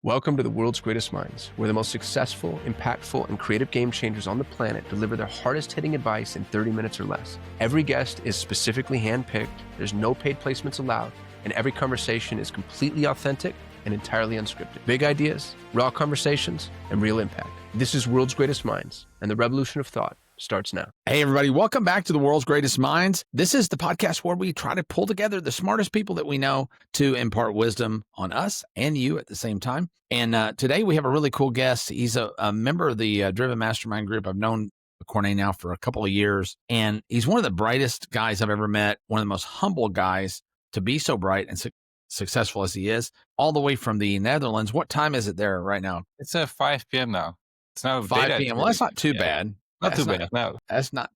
Welcome to the world's greatest minds, where the most successful, impactful, and creative game changers on the planet deliver their hardest-hitting advice in 30 minutes or less. Every guest is specifically handpicked, there's no paid placements allowed, and every conversation is completely authentic and entirely unscripted. Big ideas, raw conversations, and real impact. This is World's Greatest Minds, and the revolution of thought starts now. Hey, everybody. Welcome back to the World's Greatest Minds. This is the podcast where we try to pull together the smartest people that we know to impart wisdom on us and you at the same time. And today we have a really cool guest. He's a member of the Driven Mastermind group. I've known Corné now for a couple of years, and he's one of the brightest guys I've ever met, one of the most humble guys to be so bright and successful as he is, all the way from the Netherlands. What time is it there right now? It's 5 p.m. now. It's now 5 p.m. Well, that's not too bad. Not too bad. No, that's not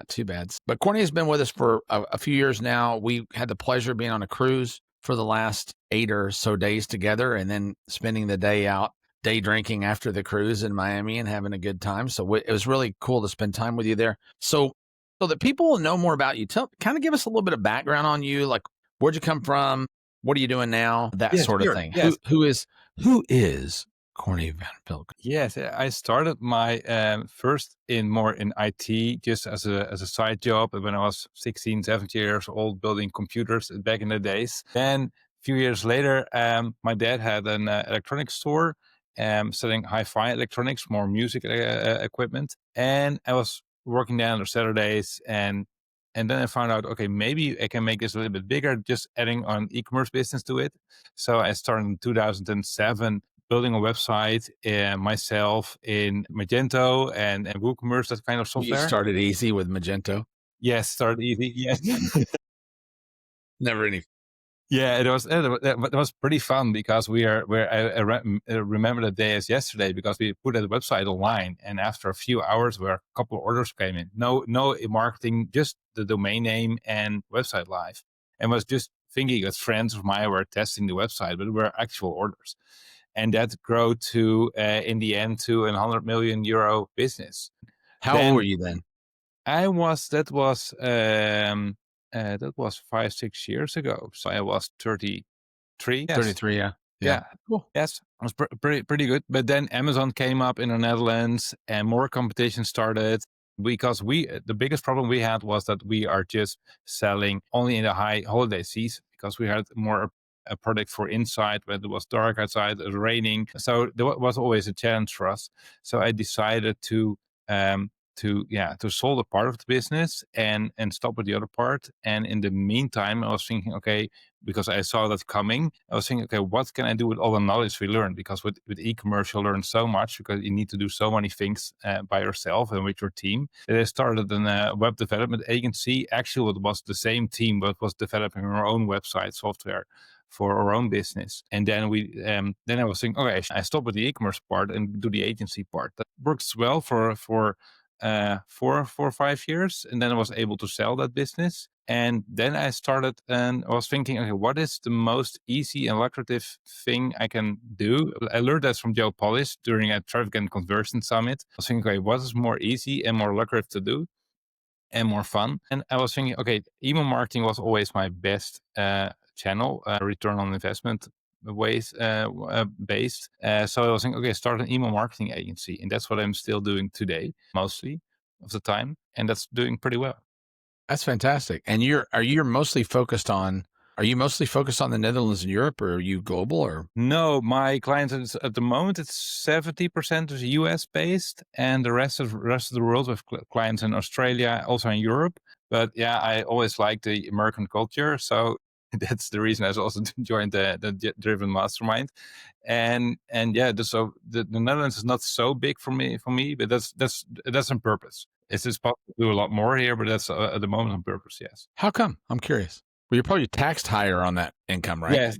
too bad. But Corné has been with us for a few years now. We had the pleasure of being on a cruise for the last 8 or so days together, and then spending the day out, day drinking after the cruise in Miami and having a good time. So it was really cool to spend time with you there. So that people will know more about you, kind of give us a little bit of background on you, like where'd you come from, what are you doing now, that sort of thing. Yes. Who is Corné Van Willigen? Yes, I started my first in IT just as a side job when I was 16, 17 years old, building computers back in the days. Then a few years later, my dad had an electronics store selling hi-fi electronics, more music equipment. And I was working there on Saturdays, and then I found out, okay, maybe I can make this a little bit bigger, just adding on e-commerce business to it. So I started in 2007 building a website myself in Magento and WooCommerce, that kind of software. You started easy with Magento? Yes, started easy. Yes. Never any. Yeah, it was pretty fun because I remember the day as yesterday because we put that website online, and after a few hours where a couple of orders came in. No marketing, just the domain name and website live. And was just thinking that friends of mine were testing the website, but it were actual orders. And that grew to, in the end, to a €100 million business. How old were you then? That was 5-6 years ago. So I was 33. Yes. 33, yeah. Yeah. Cool. Yes, it was pretty good. But then Amazon came up in the Netherlands and more competition started because the biggest problem we had was that we are just selling only in the high holiday season because we had more a product for inside when it was dark outside, it was raining. So there was always a challenge for us. So I decided to solve a part of the business and stop with the other part. And in the meantime, I was thinking, okay, because I saw that coming, I was thinking, okay, what can I do with all the knowledge we learned? Because with e-commerce, you learn so much because you need to do so many things by yourself and with your team. I started a web development agency. Actually, it was the same team, but was developing our own website software for our own business. And then I was thinking, okay, I stop with the e-commerce part and do the agency part. That works well for 4 or 5 years. And then I was able to sell that business. And then I started and I was thinking, okay, what is the most easy and lucrative thing I can do? I learned that from Joe Polish during a traffic and conversion summit. I was thinking, okay, what is more easy and more lucrative to do and more fun? And I was thinking, okay, email marketing was always my best channel, return on investment based. So I was thinking, okay, start an email marketing agency. And that's what I'm still doing today, mostly of the time. And that's doing pretty well. That's fantastic. And are you mostly focused on the Netherlands and Europe, or are you global? Or no, my clients at the moment it's 70% is US based, and the rest of the world with clients in Australia, also in Europe. But yeah, I always like the American culture, so that's the reason I also joined the Driven Mastermind. And yeah, so the Netherlands is not so big for me, but that's on purpose. It's possible to do a lot more here, but that's at the moment on purpose. Yes. How come? I'm curious. Well, you're probably taxed higher on that income, right? Yes.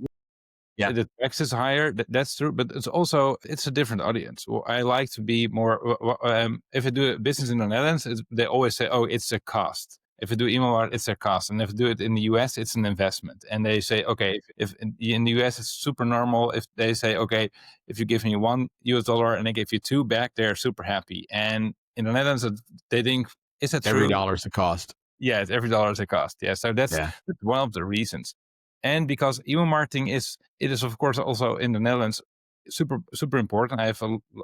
Yeah. The tax is higher. That's true, but it's a different audience. Well, I like to be more. If I do a business in the Netherlands, they always say, "Oh, it's a cost." If I do email art, it's a cost. And if I do it in the US, it's an investment. And they say, okay, if in the US, it's super normal. If they say, okay, if you give me $1 and I give you 2 back, they're super happy. And in the Netherlands, they think, is that true? Every dollar's a cost. Yeah, every dollar is a cost. Yeah, so that's one of the reasons. And because email marketing it is of course also in the Netherlands super important. I have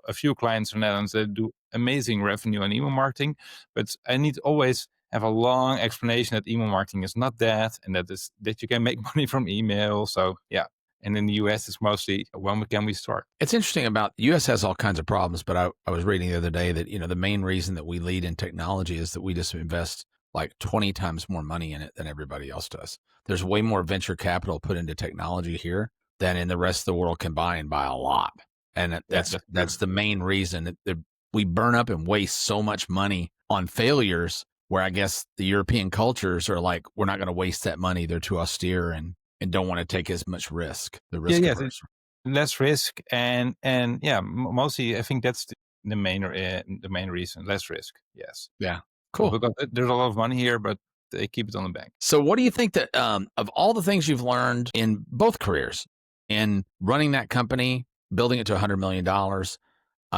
a few clients in the Netherlands that do amazing revenue on email marketing, but I need to always have a long explanation that email marketing is not that, and that you can make money from email. So yeah. And in the US, it's mostly when can we start? It's interesting about the US has all kinds of problems, but I was reading the other day that, the main reason that we lead in technology is that we just invest like 20 times more money in it than everybody else does. There's way more venture capital put into technology here than in the rest of the world combined by a lot. And that's the main reason that we burn up and waste so much money on failures, where I guess the European cultures are like, we're not going to waste that money. They're too austere and don't want to take as much risk. The risk averse. Less risk and yeah, mostly I think that's the main reason. Less risk. Yes. Yeah. Cool. Because there's a lot of money here, but they keep it on the bank. So what do you think that of all the things you've learned in both careers, in running that company, building it to $100 million,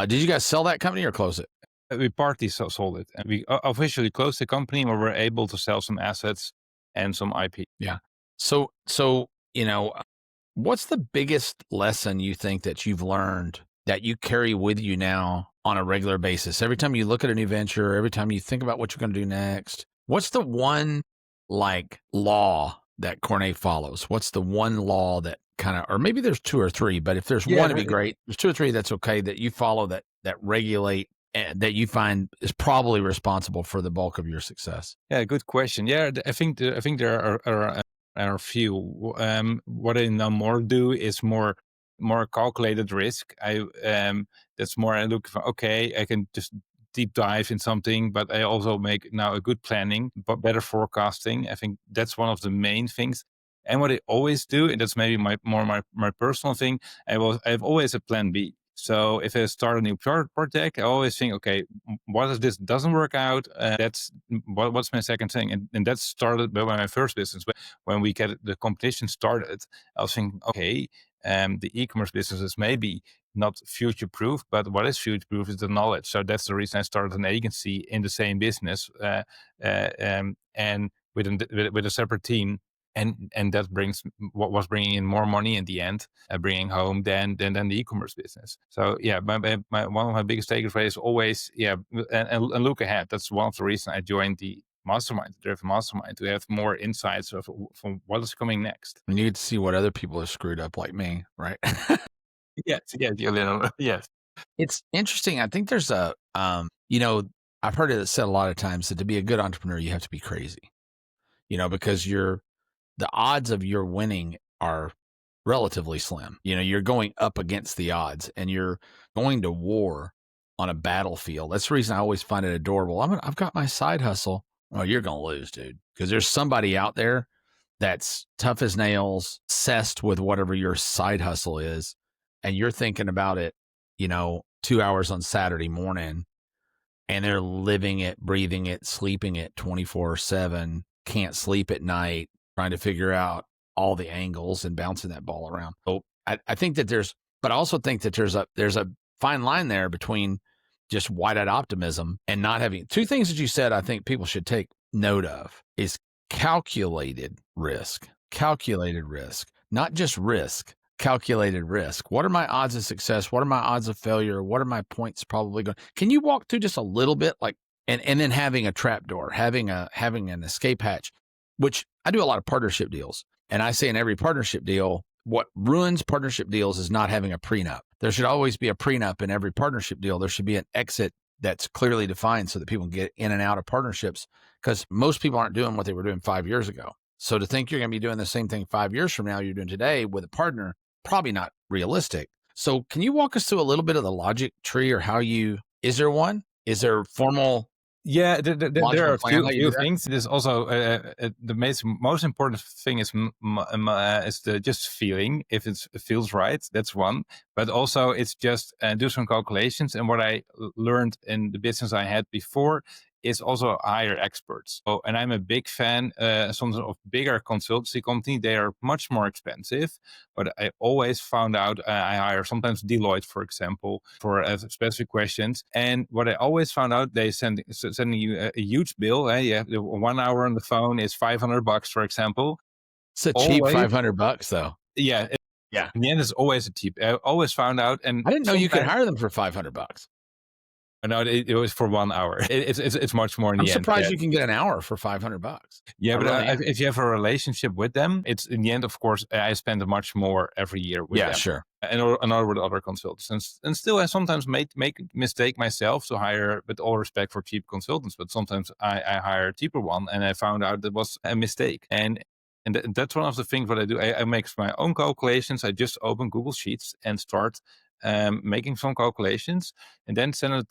did you guys sell that company or close it? We partly sold it, and we officially closed the company where we're able to sell some assets and some IP. Yeah. So what's the biggest lesson you think that you've learned that you carry with you now on a regular basis? Every time you look at a new venture, every time you think about what you're going to do next, what's the one law that Corné follows? What's the one law that kind of, or maybe there's two or three, but if there's one, it'd be great. There's two or three that's okay that you follow that regulate, that you find is probably responsible for the bulk of your success. Yeah, good question. Yeah, I think there are a few. What I now more do is more calculated risk. That's more I look for. Okay, I can just deep dive in something, but I also make now a good planning, but better forecasting. I think that's one of the main things. And what I always do, and that's maybe my personal thing, I have always a plan B. So if I start a new project, I always think, okay, what if this doesn't work out? That's what's my second thing, and that started by my first business. When we get the competition started, I was thinking, okay, the e-commerce business is maybe not future-proof, but what is future-proof is the knowledge. So that's the reason I started an agency in the same business, and with a separate team. And that was bringing in more money in the end, bringing home than the e-commerce business. So yeah, one of my biggest takeaways is always and look ahead. That's one of the reasons I joined the driven mastermind, to have more insights from what is coming next. And you get to see what other people have screwed up, like me, right? Yes, yes. It's interesting. I think there's I've heard it said a lot of times that to be a good entrepreneur, you have to be crazy, because the odds of your winning are relatively slim. You're going up against the odds, and you're going to war on a battlefield. That's the reason I always find it adorable. I've got my side hustle. Oh, you're going to lose, dude, because there's somebody out there that's tough as nails, obsessed with whatever your side hustle is, and you're thinking about it, 2 hours on Saturday morning, and they're living it, breathing it, sleeping it 24/7, can't sleep at night, trying to figure out all the angles and bouncing that ball around. So I think that but I also think that there's a fine line there between just wide-eyed optimism and not having. Two things that you said I think people should take note of is calculated risk, not just risk, calculated risk. What are my odds of success? What are my odds of failure? What are my points probably going? Can you walk through just a little bit, and then having a trapdoor, having an escape hatch, which I do a lot of partnership deals. And I say in every partnership deal, what ruins partnership deals is not having a prenup. There should always be a prenup in every partnership deal. There should be an exit that's clearly defined so that people can get in and out of partnerships, because most people aren't doing what they were doing 5 years ago. So to think you're going to be doing the same thing 5 years from now you're doing today with a partner, probably not realistic. So can you walk us through a little bit of the logic tree, or is there one? Is there formal? Yeah, there are a few things. There's also the most important thing is the just feeling. If it feels right, that's one. But also it's just do some calculations. And what I learned in the business I had before is also hire experts. So, and I'm a big fan sometimes of bigger consultancy company. They are much more expensive, but I always found out I hire sometimes Deloitte, for example, for specific questions. And what I always found out, they sending you a huge bill. Yeah, 1 hour on the phone is $500, for example. It's a cheap $500 though. Yeah. Yeah. In the end, it's always a tip. I always found out, and I didn't know you could sometimes- hire them for $500. No, it was for 1 hour. It's much more in I'm the end. surprised you can get an hour for $500. Yeah, I but really am. if you have a relationship with them, it's in the end, of course, I spend much more every year with them. Sure. And with other consultants. And still, I sometimes make a mistake myself to hire, with all respect for cheap consultants, but sometimes I hire a cheaper one, and I found out that was a mistake. And that's one of the things what I do. I make my own calculations. I just open Google Sheets and start making some calculations, and then send it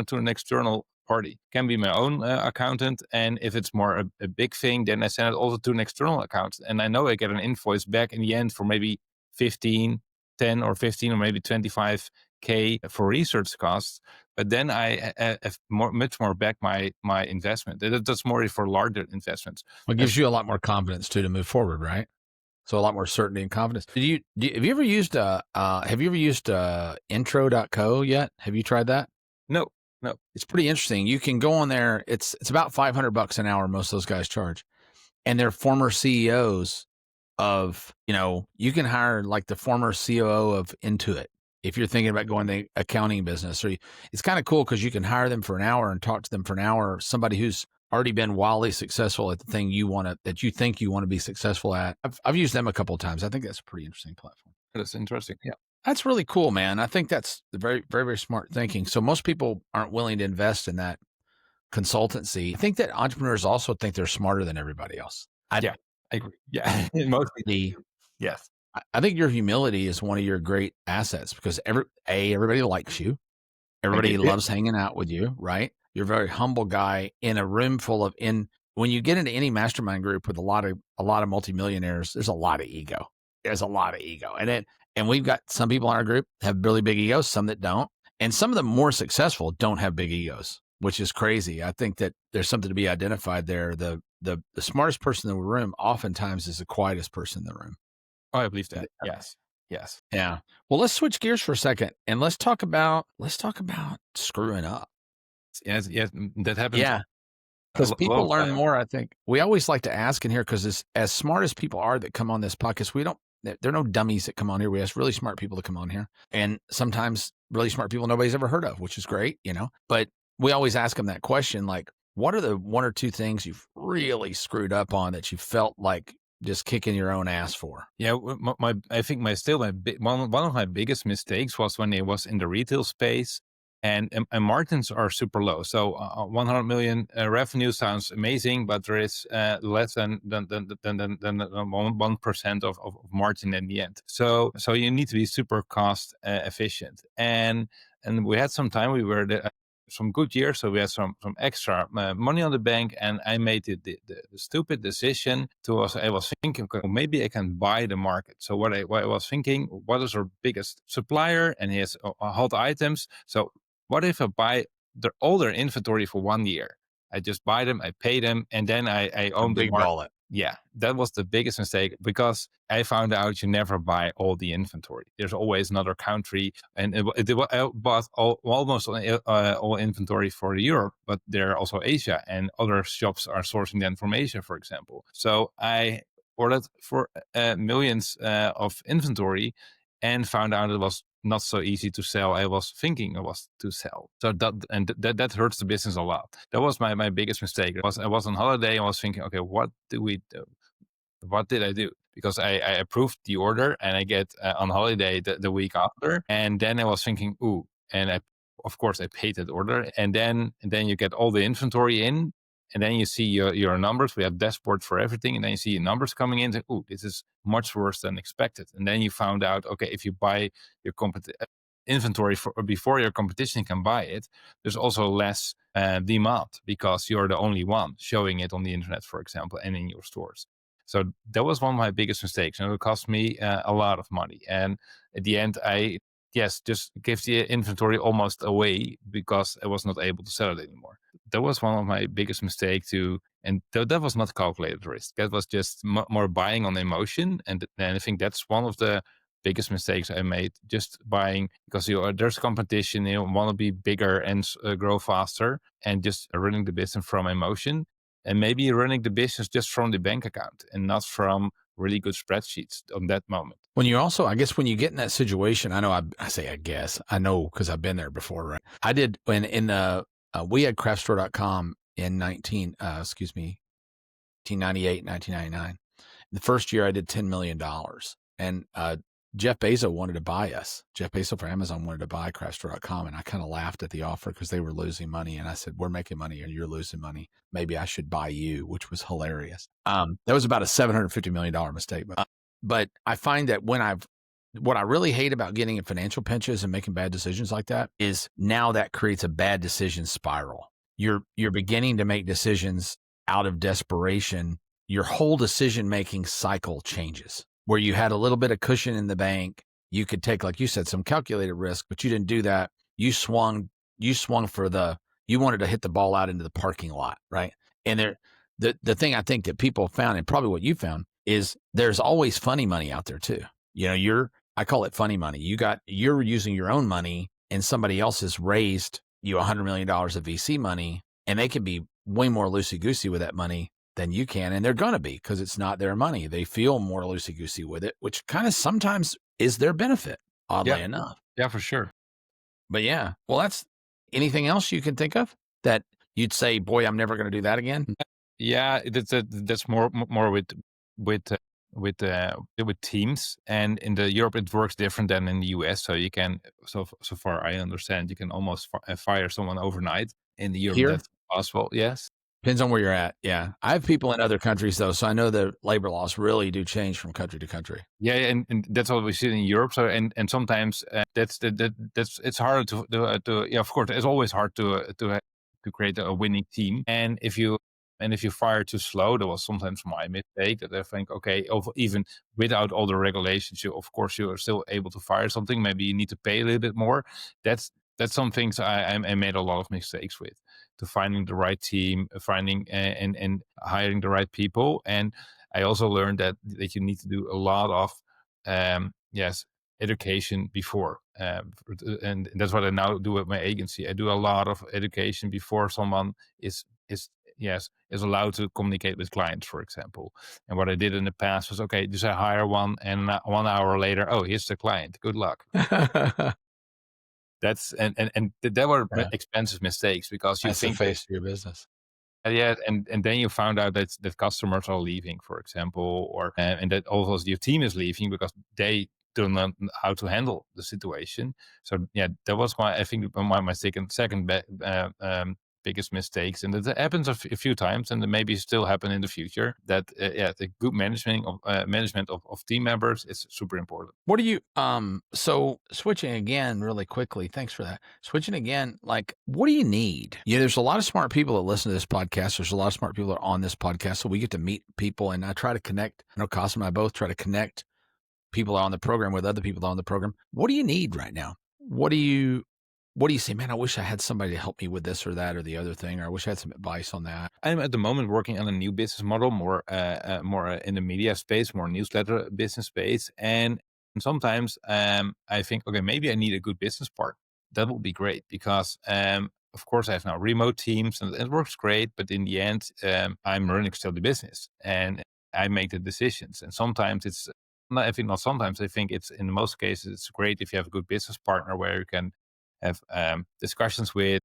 to an external party. Can be my own accountant, and if it's more a big thing, then I send it also to an external accountant, and I know I get an invoice back in the end for maybe 10 or 15 or maybe 25K for research costs, but then I have much more back my investment. That's more for larger investments. Well, it gives you a lot more confidence too to move forward, right? So a lot more certainty and confidence. Have you ever used intro.co yet? Have you tried that? No. It's pretty interesting. You can go on there. It's about $500 an hour. Most of those guys charge, and they're former CEOs of, you can hire like the former COO of Intuit if you're thinking about going the accounting business. Or it's kind of cool because you can hire them for an hour and talk to them for an hour. Somebody who's already been wildly successful at the thing that you think you want to be successful at. I've used them a couple of times. I think that's a pretty interesting platform. That's interesting. Yeah. That's really cool, man. I think that's the very, very, very smart thinking. So most people aren't willing to invest in that consultancy. I think that entrepreneurs also think they're smarter than everybody else. I agree. Yeah. Mostly. Yes. I think your humility is one of your great assets because everybody likes you. Everybody loves hanging out with you, right? You're a very humble guy in a room full of when you get into any mastermind group with a lot of multimillionaires, there's a lot of ego. There's a lot of ego. And we've got some people in our group have really big egos, some that don't. And some of the more successful don't have big egos, which is crazy. I think that there's something to be identified there. The smartest person in the room oftentimes is the quietest person in the room. Oh, I believe that. Yes. Yeah. Well, let's switch gears for a second and let's talk about screwing up. Yes, that happens. Yeah. Because people learn more, I think. We always like to ask in here because as smart as people are that come on this podcast, there are no dummies that come on here. We ask really smart people to come on here. And sometimes really smart people nobody's ever heard of, which is great, But we always ask them that question, like, what are the one or two things you've really screwed up on that you felt like just kicking your own ass for? Yeah, I think one of my biggest mistakes was when I was in the retail space, and margins are super low. So 100 million revenue sounds amazing, but there is less than 1% of margin in the end. So you need to be super cost efficient. And we had some time. We were some good years, so we had some extra money on the bank, and I made the stupid decision I was thinking, okay, well, maybe I can buy the market. So what I was thinking, what is our biggest supplier, and he has hot items. So what if I buy all their inventory for 1 year? I just buy them, I pay them, and then I own the market. Wallet. Yeah, that was the biggest mistake because I found out you never buy all the inventory. There's always another country, and I bought almost all inventory for Europe, but there are also Asia, and other shops are sourcing them from Asia, for example. So I ordered for millions of inventory and found out it was not so easy to sell. I was thinking it was to sell. So that hurts the business a lot. That was my biggest mistake. I was on holiday and I was thinking, okay, what do we do? What did I do? Because I approved the order and I get on holiday the week after. And then I was thinking, and of course I paid that order. And then you get all the inventory in. And then you see your numbers. We have dashboard for everything. And then you see your numbers coming in. And, this is much worse than expected. And then you found out, okay, if you buy your inventory before your competition can buy it, there's also less demand because you're the only one showing it on the internet, for example, and in your stores. So that was one of my biggest mistakes. And it cost me a lot of money. And at the end, I just gave the inventory almost away because I was not able to sell it anymore. That was one of my biggest mistakes too. And that was not calculated risk. That was just more buying on emotion. And I think that's one of the biggest mistakes I made, just buying because there's competition, you want to be bigger and grow faster, and just running the business from emotion. And maybe running the business just from the bank account and not from really good spreadsheets on that moment. When you also, I guess, when you get in that situation, I know I say, I guess, I know because I've been there before, right? I did we had craftstore.com in 1998, 1999. The first year I did $10 million, and Jeff Bezos wanted to buy us. Jeff Bezos for Amazon wanted to buy craftstore.com, and I kind of laughed at the offer because they were losing money. And I said, we're making money and you're losing money. Maybe I should buy you, which was hilarious. That was about a $750 million mistake. But I find that what I really hate about getting in financial pinches and making bad decisions like that is now that creates a bad decision spiral. You're beginning to make decisions out of desperation. Your whole decision-making cycle changes. Where you had a little bit of cushion in the bank, you could take, like you said, some calculated risk, but you didn't do that. You swung you wanted to hit the ball out into the parking lot, right? And the thing I think that people found, and probably what you found, is there's always funny money out there too. I call it funny money. You're using your own money and somebody else has raised you $100 million of VC money, and they can be way more loosey-goosey with that money than you can. And they're going to be, because it's not their money. They feel more loosey-goosey with it, which kind of sometimes is their benefit, oddly enough. Yeah, for sure. But yeah, well, that's anything else you can think of that you'd say, boy, I'm never going to do that again? Yeah, that's more with teams, and in the Europe it works different than in the US. So you can, so far I understand, you can almost fire someone overnight. In the Europe, Here? that's possible. Yes. Depends on where you're at. Yeah. I have people in other countries though, so I know the labor laws really do change from country to country. Yeah, and that's what we see in Europe. So and sometimes that's it's harder to yeah, of course it's always hard to create a winning team. And if you fire too slow, that was sometimes my mistake, that I think, okay, even without all the regulations, you are still able to fire something. Maybe you need to pay a little bit more. That's some things I made a lot of mistakes with, to finding the right team, finding and hiring the right people. And I also learned that you need to do a lot of education before, and that's what I now do with my agency. I do a lot of education before someone is allowed to communicate with clients, for example. And what I did in the past was, okay, just I hire one, and 1 hour later, oh, here's the client. Good luck. That's and that were expensive mistakes, because you think the face of your business. Yeah, and then you found out that customers are leaving, for example, or and that also your team is leaving because they don't know how to handle the situation. So yeah, that was I think my second biggest mistakes, and that happens a few times, and it maybe still happen in the future. That the good management of team members is super important. What do you so switching again really quickly, thanks for that. Switching again, like, what do you need? Yeah, there's a lot of smart people that listen to this podcast. There's a lot of smart people that are on this podcast, so we get to meet people, and I try to connect. I know Qasim and I both try to connect people on the program with other people on the program. What do you need right now? What do you say, man, I wish I had somebody to help me with this or that or the other thing, or I wish I had some advice on that? I'm at the moment working on a new business model, more in the media space, more newsletter business space. And sometimes I think, okay, maybe I need a good business partner. That would be great, because of course I have now remote teams and it works great. But in the end, I'm running still the business and I make the decisions. And sometimes it's, I think it's, in most cases, it's great if you have a good business partner where you can have discussions with,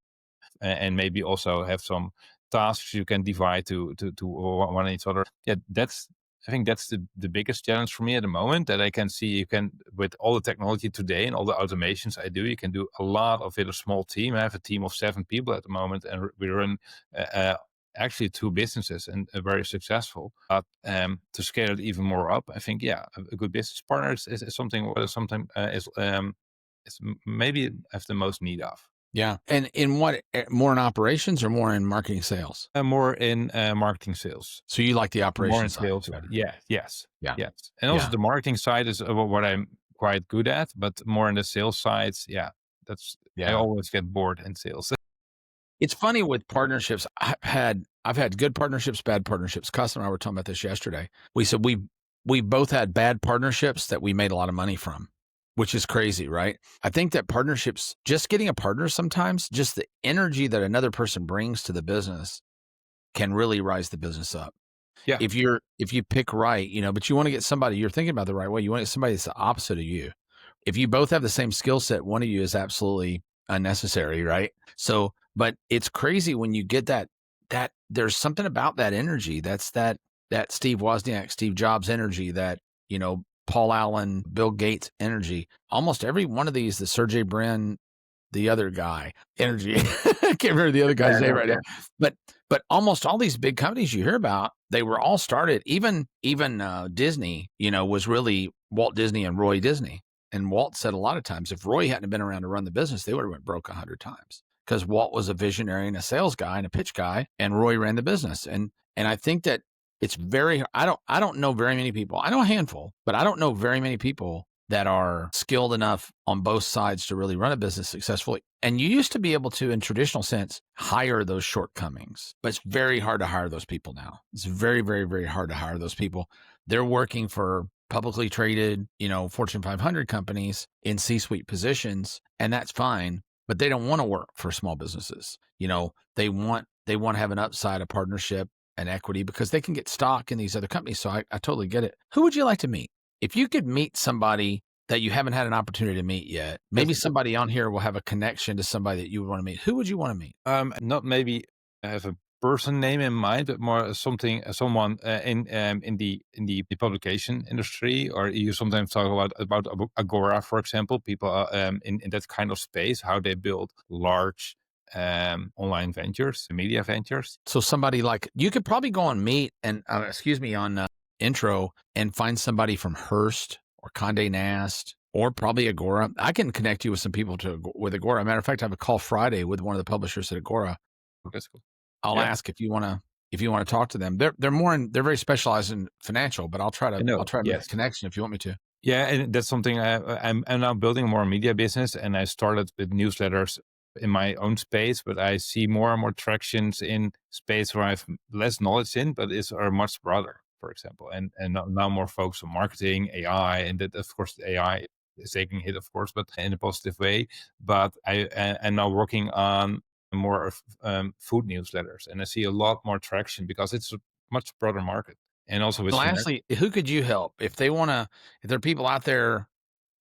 and maybe also have some tasks you can divide to one each other. Yeah, I think that's the biggest challenge for me at the moment, that I can see you can, with all the technology today and all the automations I do, you can do a lot of it a small team. I have a team of 7 people at the moment, and we run actually 2 businesses, and very successful. But to scale it even more up, I think, a good business partner is something what sometimes is maybe have the most need of. Yeah. And in what, more in operations or more in marketing sales? More in marketing sales. So you like the operations more in sales side? Yes. And also the marketing side is what I'm quite good at, but more in the sales sides, I always get bored in sales. It's funny with partnerships. I've had good partnerships, bad partnerships. Qasim and I were talking about this yesterday. We said we both had bad partnerships that we made a lot of money from, which is crazy, right? I think that partnerships, just getting a partner sometimes, just the energy that another person brings to the business can really rise the business up. Yeah. If you pick right, but you want to get somebody, you're thinking about the right way. You want to get somebody that's the opposite of you. If you both have the same skill set, one of you is absolutely unnecessary, right? So, but it's crazy when you get that there's something about that energy. That's that Steve Wozniak, Steve Jobs energy, that, Paul Allen, Bill Gates energy. Almost every one of these, the Sergey Brin, the other guy energy. I can't remember the other guy's name right now. But almost all these big companies you hear about, they were all started. Even Disney, was really Walt Disney and Roy Disney. And Walt said a lot of times, if Roy hadn't been around to run the business, they would have went broke 100 times, because Walt was a visionary and a sales guy and a pitch guy, and Roy ran the business. And I think that it's very, I don't know very many people. I know a handful, but I don't know very many people that are skilled enough on both sides to really run a business successfully. And you used to be able to, in traditional sense, hire those shortcomings, but it's very hard to hire those people now. It's very, very, very hard to hire those people. They're working for publicly traded, Fortune 500 companies in C-suite positions, and that's fine, but they don't want to work for small businesses. They want to have an upside, a partnership, an equity, because they can get stock in these other companies. So I totally get it. Who would you like to meet? If you could meet somebody that you haven't had an opportunity to meet yet, maybe somebody on here will have a connection to somebody that you would want to meet. Who would you want to meet? Not maybe have a person name in mind, but more someone in the publication industry, or you sometimes talk about Agora, for example. People in that kind of space, how they build large online ventures, media ventures. So somebody like, you could probably go on Meet and on Intro and find somebody from Hearst or Condé Nast or probably Agora. I can connect you with some people with Agora. Matter of fact, I have a call Friday with one of the publishers at Agora. That's cool. I'll ask if you want to talk to them. They're they're very specialized in financial, but I'll try to make a connection if you want me to. Yeah, and that's something I'm now building more media business, and I started with newsletters in my own space, but I see more and more tractions in space where I have less knowledge in, but are much broader, for example, and now more focus on marketing, AI, and that, of course, the AI is taking a hit, of course, but in a positive way. But I'm now working on more food newsletters, and I see a lot more traction because it's a much broader market. And also with lastly, who could you help if there are people out there,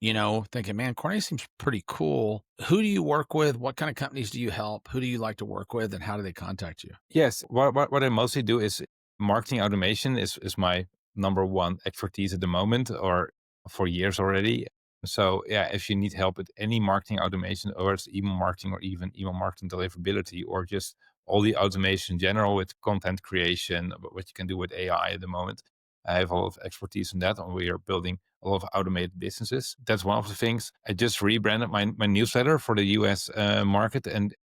thinking, man, Corné seems pretty cool. Who do you work with? What kind of companies do you help? Who do you like to work with, and how do they contact you? Yes, what I mostly do is marketing automation is my number one expertise at the moment, or for years already. So yeah, if you need help with any marketing automation, or it's email marketing, or even email marketing deliverability, or just all the automation in general with content creation, what you can do with AI at the moment, I have a lot of expertise in that, and we are building a lot of automated businesses. That's one of the things. I just rebranded my newsletter for the US market and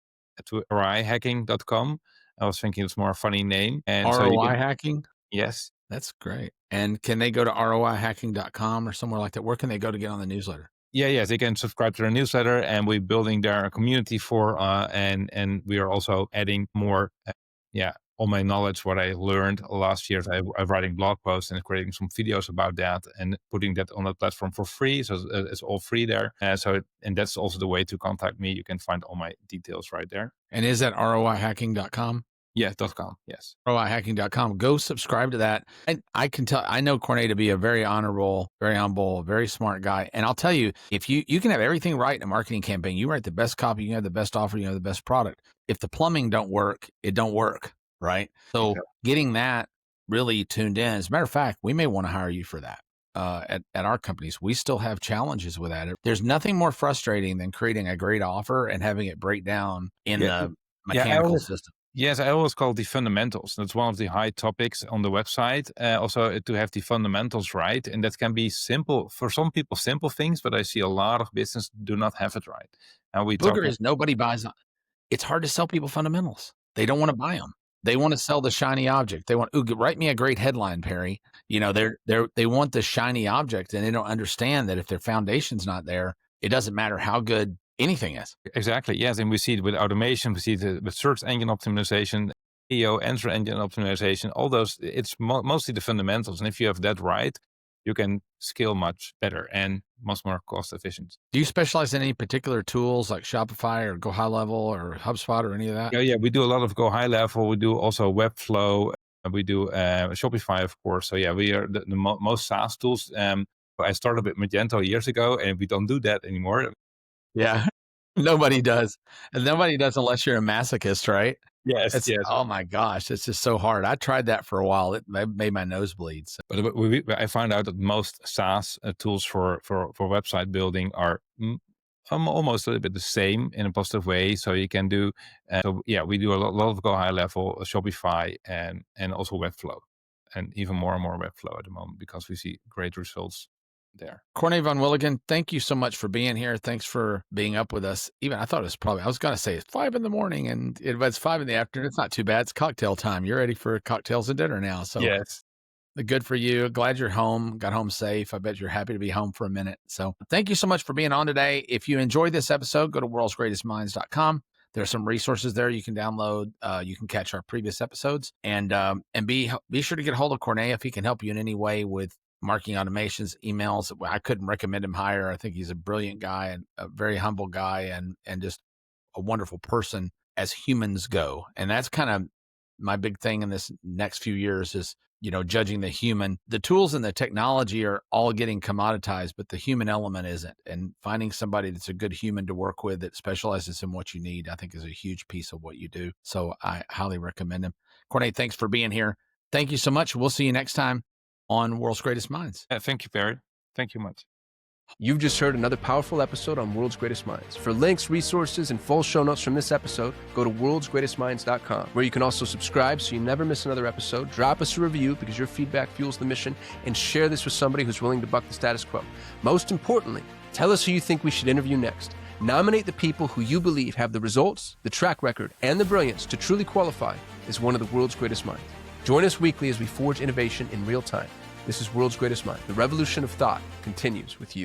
to roihacking.com. I was thinking it's more a funny name. And ROI Hacking? Yes. That's great. And can they go to roihacking.com or somewhere like that? Where can they go to get on the newsletter? Yeah, they can subscribe to their newsletter, and we're building their community for, and we are also adding more, all my knowledge, what I learned last year. I'm writing blog posts and creating some videos about that and putting that on the platform for free. So it's all free there. And that's also the way to contact me. You can find all my details right there. And is that roihacking.com? Yeah, .com. Yes. roihacking.com. Go subscribe to that. And I can tell, I know Corné to be a very honorable, very humble, very smart guy. And I'll tell you, if you can have everything right in a marketing campaign, you write the best copy, you have the best offer, you have the best product. If the plumbing don't work, it don't work. Right. So getting that really tuned in. As a matter of fact, we may want to hire you for that. At our companies, we still have challenges with that. There's nothing more frustrating than creating a great offer and having it break down in the mechanical system. Yes, I always call it the fundamentals. That's one of the high topics on the website. Also, to have the fundamentals right. And that can be simple. For some people, simple things, but I see a lot of business do not have it right. And nobody buys them. It's hard to sell people fundamentals. They don't want to buy them. They want to sell the shiny object. They want, write me a great headline, Perry. They want the shiny object, and they don't understand that if their foundation's not there, it doesn't matter how good anything is. Exactly. Yes. And we see it with automation. We see it with search engine optimization, SEO, answer engine optimization, all those. It's mostly the fundamentals. And if you have that right, you can scale much better and much more cost efficient. Do you specialize in any particular tools like Shopify or Go High Level or HubSpot or any of that? Yeah. We do a lot of Go High Level. We do also Webflow. We do Shopify, of course. So yeah, we are the most SaaS tools. I started with Magento years ago, and we don't do that anymore. Yeah. Nobody does. And nobody does unless you're a masochist, right? Yes. Oh my gosh, it's just so hard. I tried that for a while. It made my nose bleed. So. But I found out that most SaaS tools for website building are almost a little bit the same in a positive way. So you can do, we do a lot of go high level Shopify and also Webflow, and even more and more Webflow at the moment because we see great results there. Corné Van Willigen, thank you so much for being here. Thanks for being up with us. Even I thought it was I was going to say it's 5 a.m. and it's 5 p.m. It's not too bad. It's cocktail time. You're ready for cocktails and dinner now. So yes. Good for you. Glad you're home. Got home safe. I bet you're happy to be home for a minute. So thank you so much for being on today. If you enjoyed this episode, go to worldsgreatestminds.com. There's some resources there you can download. You can catch our previous episodes and be sure to get a hold of Corné if he can help you in any way with marketing automations, emails. I couldn't recommend him higher. I think he's a brilliant guy and a very humble guy and just a wonderful person as humans go. And that's kind of my big thing in this next few years is, judging the human. The tools and the technology are all getting commoditized, but the human element isn't. And finding somebody that's a good human to work with that specializes in what you need, I think is a huge piece of what you do. So I highly recommend him. Corné, thanks for being here. Thank you so much. We'll see you next time on World's Greatest Minds. Thank you, Perry. Thank you much. You've just heard another powerful episode on World's Greatest Minds. For links, resources, and full show notes from this episode, go to worldsgreatestminds.com, where you can also subscribe so you never miss another episode, drop us a review because your feedback fuels the mission, and share this with somebody who's willing to buck the status quo. Most importantly, tell us who you think we should interview next. Nominate the people who you believe have the results, the track record, and the brilliance to truly qualify as one of the world's greatest minds. Join us weekly as we forge innovation in real time. This is World's Greatest Mind. The revolution of thought continues with you.